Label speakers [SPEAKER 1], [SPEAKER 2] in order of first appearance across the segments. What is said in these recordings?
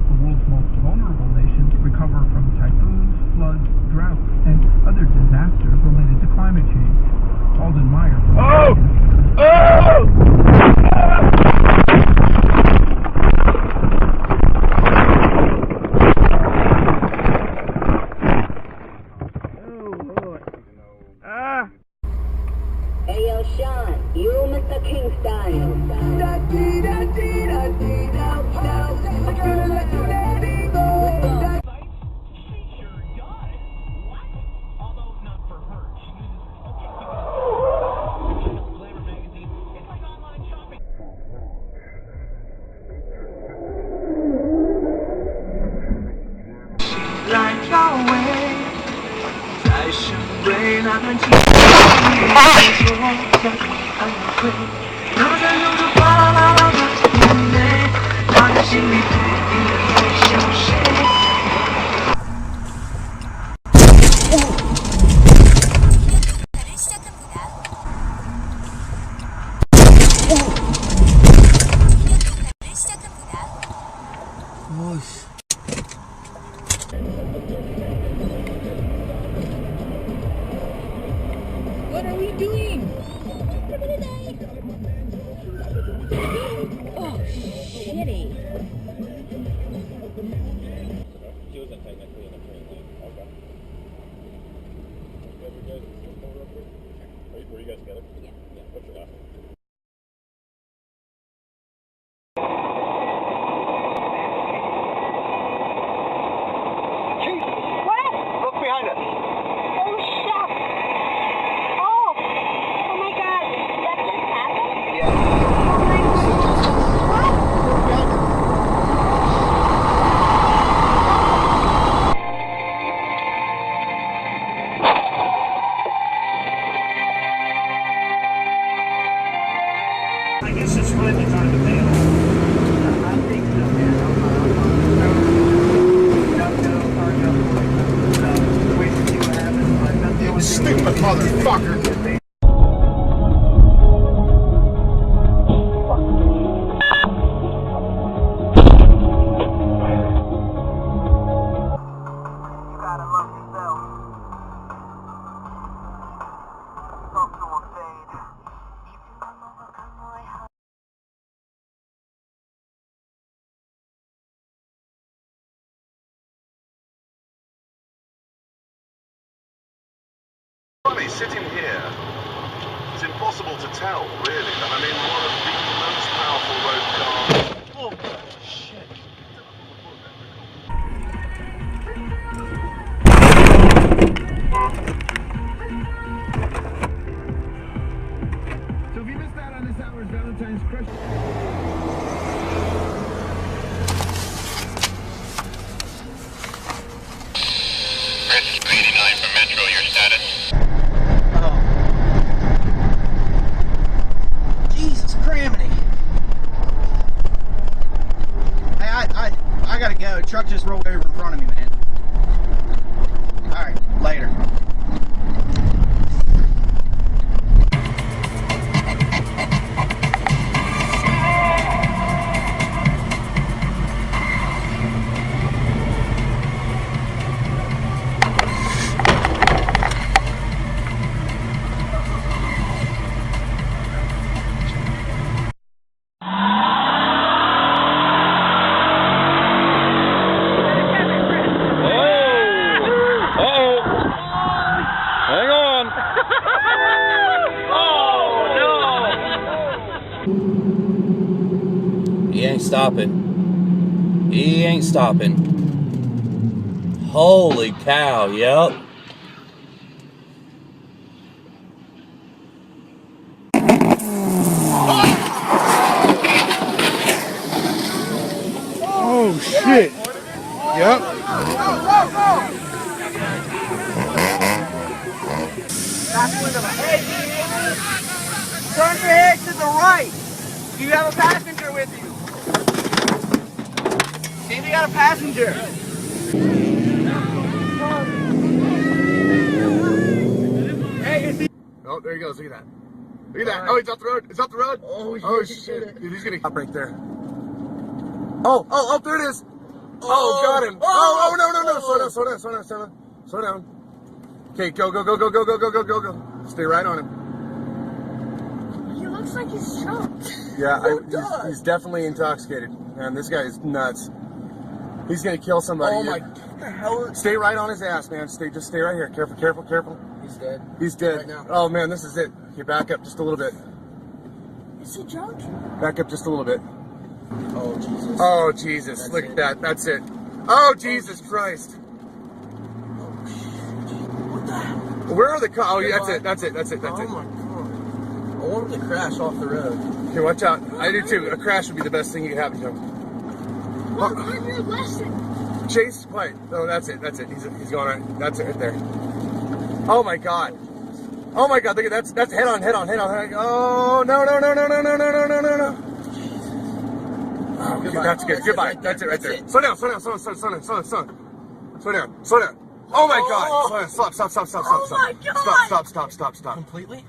[SPEAKER 1] The world's most vulnerable nations recover from typhoons, floods, droughts, and other disasters related to climate change. Alden Meyer from
[SPEAKER 2] Hey yo, Sean, you Mr. Kingston.
[SPEAKER 3] What are we doing? We're gonna die. Oh, shitty.
[SPEAKER 4] She wasn't technically in a train lane. Okay. Were you guys together? Yeah. What's your last name?
[SPEAKER 1] I guess it's finally time to bail. I think so, man. Wait to see what happens, but that's the only thing.
[SPEAKER 5] Stupid motherfucker!
[SPEAKER 6] Funny, sitting here, it's impossible to tell, really, that I'm in one of the most powerful road cars. Oh, shit.
[SPEAKER 1] So if you missed out on this hour's Valentine's Crush...
[SPEAKER 5] I gotta go. Truck just rolled over in front of me, man. Alright, later.
[SPEAKER 7] He ain't stopping. He ain't stopping. Holy cow, yep.
[SPEAKER 5] Oh shit. Yep.
[SPEAKER 1] Turn your head to the right. You have a passenger with you. See if you got a passenger. Hey, is he?
[SPEAKER 5] Oh, there he goes. Look at that. Look at that. Oh, he's off the road. It's off the road. Oh shit. Dude, he's gonna stop right there. Oh, there it is. Oh, got him. Oh, no. Slow down. Okay, go. Stay right on him.
[SPEAKER 3] He looks like he's drunk.
[SPEAKER 5] Yeah, he's definitely intoxicated. Man, this guy is nuts. He's gonna kill somebody.
[SPEAKER 8] Oh my, what the hell?
[SPEAKER 5] Stay right on his ass, man. Just stay right here. Careful.
[SPEAKER 8] He's dead.
[SPEAKER 5] He's dead.
[SPEAKER 8] Right now.
[SPEAKER 5] Oh man, this is it. Okay, back up just a little bit.
[SPEAKER 3] Is he drunk?
[SPEAKER 5] Back up just a little bit.
[SPEAKER 8] Oh Jesus.
[SPEAKER 5] Oh Jesus, look at that. That's it. Oh Jesus Christ.
[SPEAKER 8] What the hell?
[SPEAKER 5] Where are the cars? Oh yeah, that's it.
[SPEAKER 8] Oh my God. I want him to crash off the road.
[SPEAKER 5] Okay, watch out. I do too. A crash would be the best thing you could happen to him.
[SPEAKER 3] Look, learn your lesson.
[SPEAKER 5] Chase, quiet. Oh, that's it. He's going right. That's it right there. Oh my God. Look at that's head on. Oh no. Oh, okay, that's good. Goodbye. That's it right there. Slow down. Slow down. Oh my God. Stop.
[SPEAKER 3] Oh my God.
[SPEAKER 5] Stop.
[SPEAKER 8] Completely?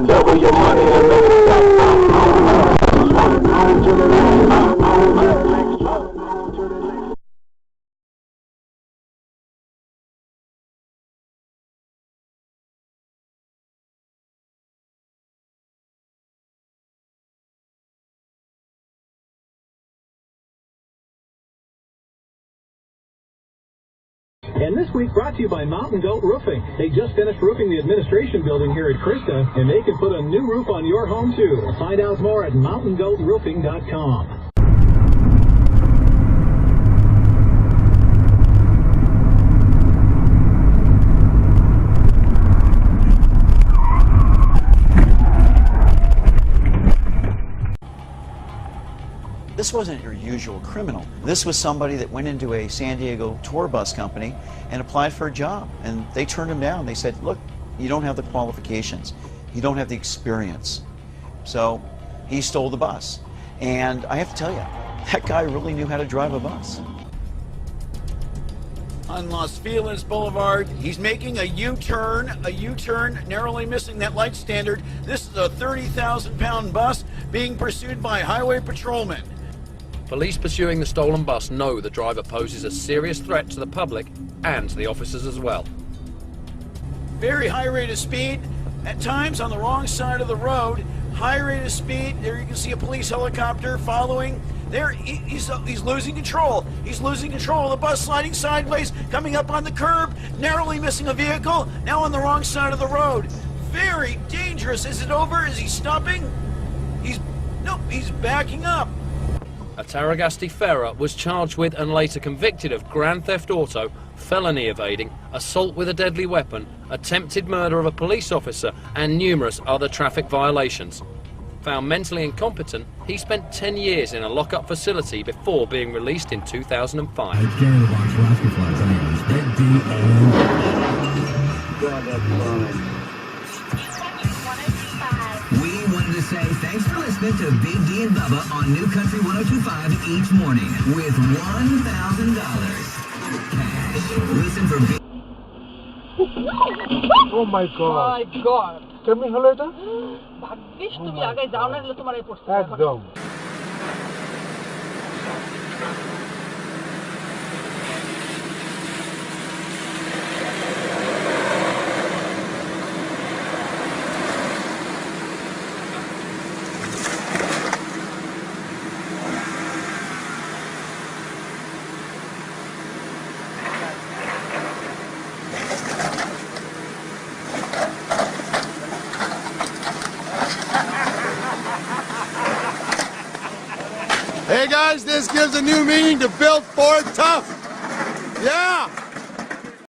[SPEAKER 6] Double your money and make it
[SPEAKER 9] And this week brought to you by Mountain Goat Roofing. They just finished roofing the administration building here at Krista, and they can put a new roof on your home too. Find out more at mountaingoatroofing.com.
[SPEAKER 10] This wasn't your usual criminal. This was somebody that went into a San Diego tour bus company and applied for a job. And they turned him down. They said, look, you don't have the qualifications. You don't have the experience. So he stole the bus. And I have to tell you, that guy really knew how to drive a bus.
[SPEAKER 11] On Los Feliz Boulevard, he's making a U-turn, narrowly missing that light standard. This is a 30,000-pound bus being pursued by highway patrolmen.
[SPEAKER 7] Police pursuing the stolen bus know the driver poses a serious threat to the public and to the officers as well.
[SPEAKER 11] Very high rate of speed, at times on the wrong side of the road. High rate of speed, there you can see a police helicopter following. There, he's losing control. He's losing control of the bus, sliding sideways, coming up on the curb, narrowly missing a vehicle, now on the wrong side of the road. Very dangerous. Is it over? Is he stopping? Nope, he's backing up.
[SPEAKER 7] A Tarragasti Ferrer was charged with and later convicted of grand theft auto, felony evading, assault with a deadly weapon, attempted murder of a police officer, and numerous other traffic violations. Found mentally incompetent, he spent 10 years in a lock-up facility before being released in 2005.
[SPEAKER 12] We wanted to say thanks for listening to Big D and Bubba on New Country 102.5 each morning with $1,000 cash. Listen for Big...
[SPEAKER 5] Oh my God.
[SPEAKER 13] My God.
[SPEAKER 5] Tell me hello later.
[SPEAKER 13] ভাগ্যিস তুমি আগে যাও না দিলে তোমার এই পড়তে
[SPEAKER 5] একদম Hey guys, this gives a new meaning to Built Ford Tough. Yeah.